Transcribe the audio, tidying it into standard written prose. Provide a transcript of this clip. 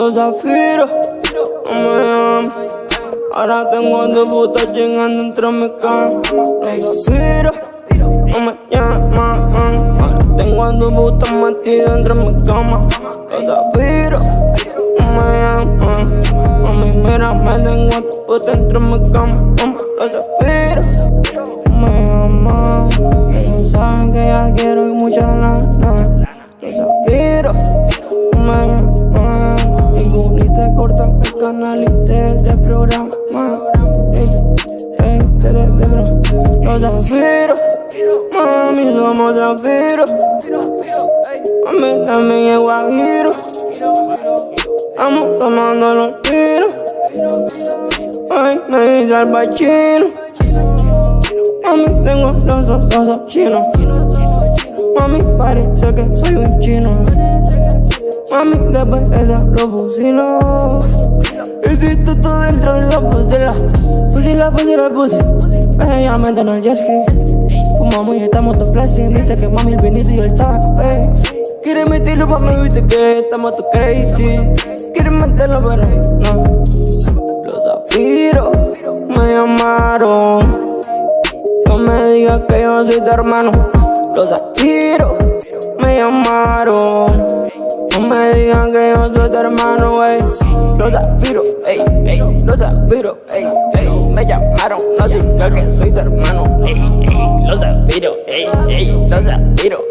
los zafiros. Ahora tengo a dos putas chingando entre mi cama. Los zafiros no me llaman. Ahora tengo a dos putas metidas entre mi cama. Los zafiros no me llaman. Mami, mira, me tengo a tu puta entre mi cama. Los zafiros no me llaman. Ellos saben que ya quiero y mucha lana. Los zafiros no me llaman. Ninguno te cortan el canal y te desprograman. Los zafiros, mami, somos zafiros. Mami, también es guajiro. Estamos tomando los tiros. Ay, me dice al bachino. Mami, tengo los ojos chinos. Mami, parece que soy un chino. Mami, después esa lo fusilo. Hiciste todo dentro de la fusila. Fusila, pussy. Ella me en el jet ski. Fumamos y estamos todos flashing. Viste que mami el vinito y el tabaco, Quieres meterlo pa' mí, viste que estamos todos crazy. Quieres meterlo pero no. Los zafiros me llamaron. No me digas que yo soy tu hermano. Los zafiros me llamaron. No me digan que yo soy tu hermano, Los zafiros, los zafiros, me llamaron. No digas que soy tu hermano, los zafiros, los zafiros,